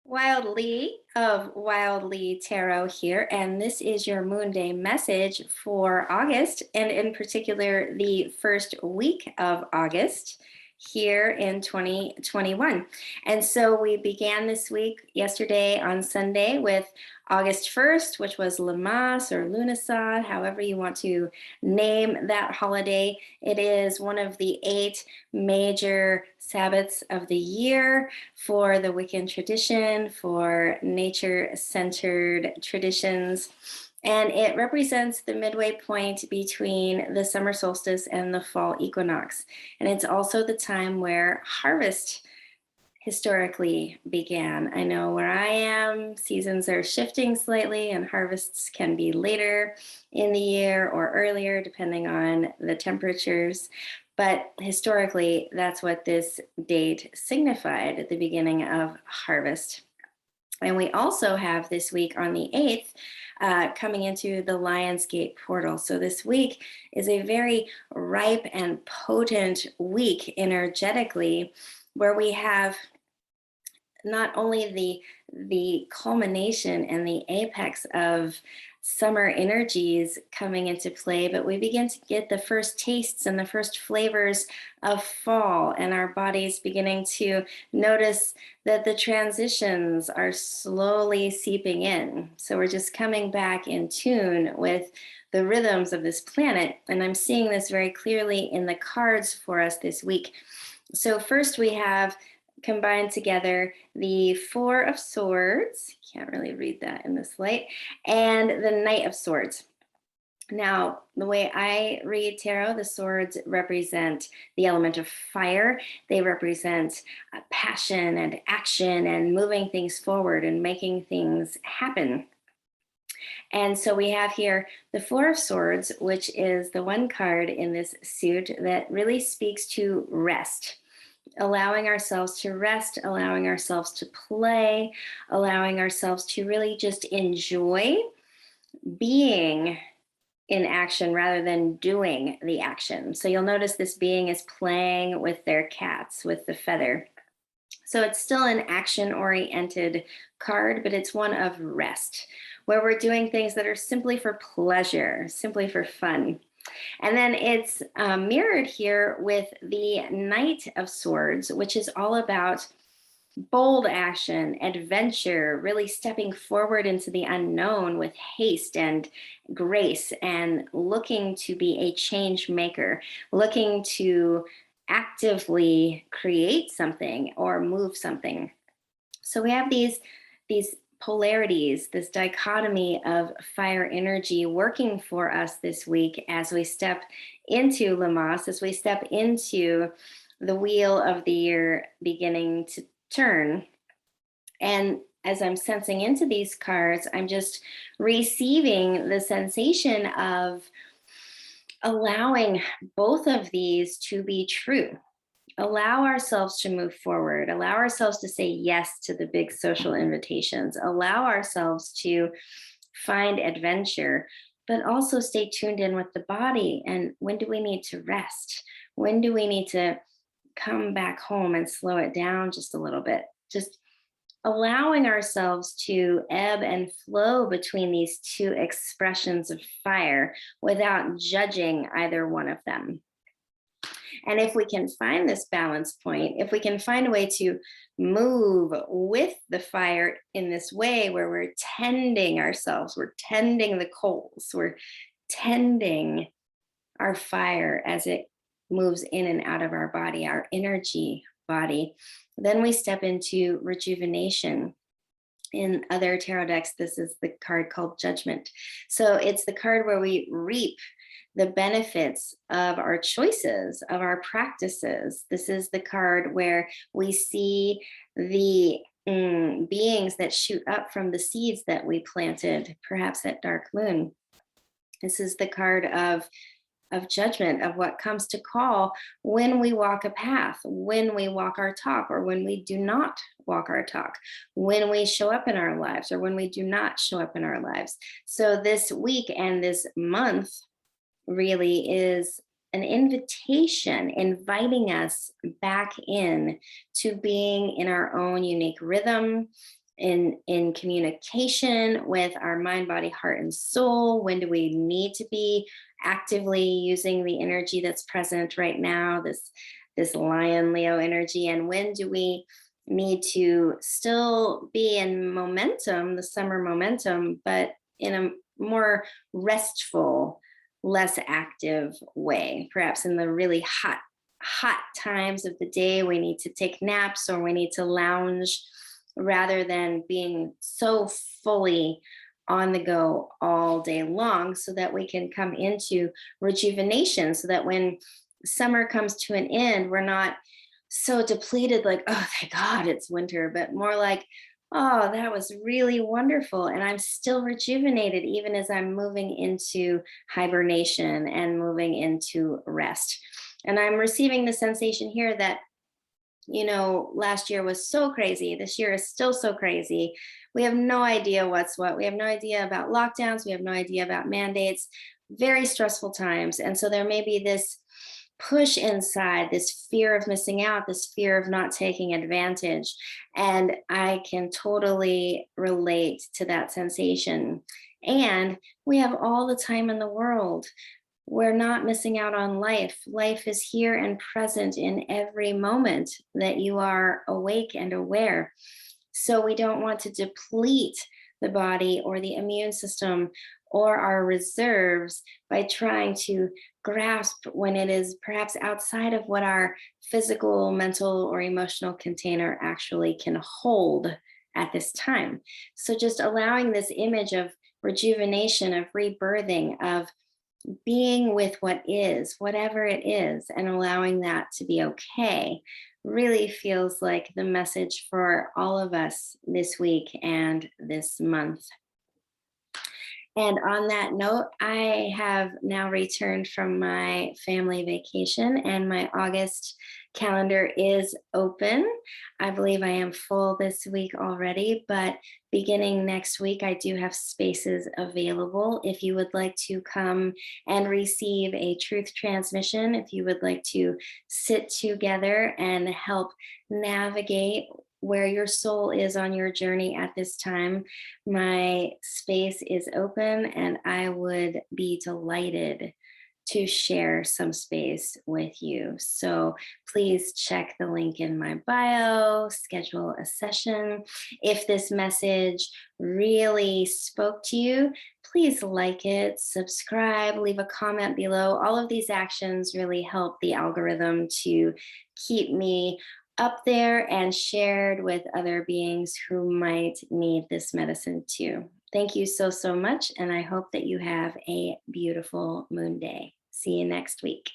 Wyld of Wyld Tarot here, and this is your Moonday message for August, and in particular, the first week of August here in 2021. And so we began this week yesterday on Sunday with August 1st, which was Lammas or Lunacy, however you want to name that holiday. It is one of the 8 major Sabbats of the year for the Wiccan tradition, for nature-centered traditions. And it represents the midway point between the summer solstice and the fall equinox. And it's also the time where harvest historically began. I know where I am, seasons are shifting slightly and harvests can be later in the year or earlier, depending on the temperatures. But historically, that's what this date signified, at the beginning of harvest. And we also have this week on the 8th, coming into the Lionsgate portal. So this week is a very ripe and potent week energetically, where we have not only the culmination and the apex of summer energies coming into play, but we begin to get the first tastes and the first flavors of fall, and our bodies beginning to notice that the transitions are slowly seeping in. So we're just coming back in tune with the rhythms of this planet. And I'm seeing this very clearly in the cards for us this week. So first we have combined together the Four of Swords, can't really read that in this light, and the Knight of Swords. Now, the way I read tarot, the swords represent the element of fire. They represent passion and action and moving things forward and making things happen. And so we have here the Four of Swords, which is the one card in this suit that really speaks to rest. Allowing ourselves to rest, allowing ourselves to play, allowing ourselves to really just enjoy being in action rather than doing the action. So you'll notice this being is playing with their cats, with the feather. So it's still an action-oriented card, but it's one of rest, where we're doing things that are simply for pleasure, simply for fun. And then it's mirrored here with the Knight of Swords, which is all about bold action, adventure, really stepping forward into the unknown with haste and grace, and looking to be a change maker, looking to actively create something or move something. So we have these polarities, this dichotomy of fire energy working for us this week as we step into Lammas, as we step into the wheel of the year beginning to turn. And as I'm sensing into these cards, I'm just receiving the sensation of allowing both of these to be true. Allow ourselves to move forward, allow ourselves to say yes to the big social invitations, allow ourselves to find adventure, but also stay tuned in with the body. And when do we need to rest? When do we need to come back home and slow it down just a little bit? Just allowing ourselves to ebb and flow between these two expressions of fire without judging either one of them. And if we can find this balance point, if we can find a way to move with the fire in this way where we're tending ourselves, we're tending the coals, we're tending our fire as it moves in and out of our body, our energy body, then we step into rejuvenation. In other tarot decks, this is the card called Judgment. So it's the card where we reap the benefits of our choices, of our practices. This is the card where we see the beings that shoot up from the seeds that we planted, perhaps at dark moon. This is the card of judgment, of what comes to call when we walk a path, when we walk our talk, or when we do not walk our talk, when we show up in our lives, or when we do not show up in our lives. So this week and this month really is an invitation inviting us back in to being in our own unique rhythm in communication with our mind, body, heart, and soul? When do we need to be actively using the energy that's present right now, this lion Leo energy? And when do we need to still be in momentum, the summer momentum, but in a more restful, less active way? Perhaps in the really hot times of the day, we need to take naps or we need to lounge rather than being so fully on the go all day long, so that we can come into rejuvenation, so that when summer comes to an end, we're not so depleted, like, oh, thank God it's winter, but more like, oh, that was really wonderful. And I'm still rejuvenated, even as I'm moving into hibernation and moving into rest. And I'm receiving the sensation here that, last year was so crazy. This year is still so crazy. We have no idea what's what. We have no idea about lockdowns. We have no idea about mandates. Very stressful times. And so there may be this push inside, this fear of missing out, this fear of not taking advantage. And I can totally relate to that sensation. And we have all the time in the world. We're not missing out on life. Life is here and present in every moment that you are awake and aware. So we don't want to deplete the body or the immune system or our reserves by trying to grasp when it is perhaps outside of what our physical, mental, or emotional container actually can hold at this time. So just allowing this image of rejuvenation, of rebirthing, of being with what is, whatever it is, and allowing that to be okay really feels like the message for all of us this week and this month. And on that note, I have now returned from my family vacation, and my August calendar is open. I believe I am full this week already, but beginning next week, I do have spaces available. If you would like to come and receive a truth transmission, if you would like to sit together and help navigate where your soul is on your journey at this time, my space is open, and I would be delighted to share some space with you. So please check the link in my bio, schedule a session. If this message really spoke to you, please like it, subscribe, leave a comment below. All of these actions really help the algorithm to keep me up there and shared with other beings who might need this medicine too. Thank you so much. And I hope that you have a beautiful moon day. See you next week.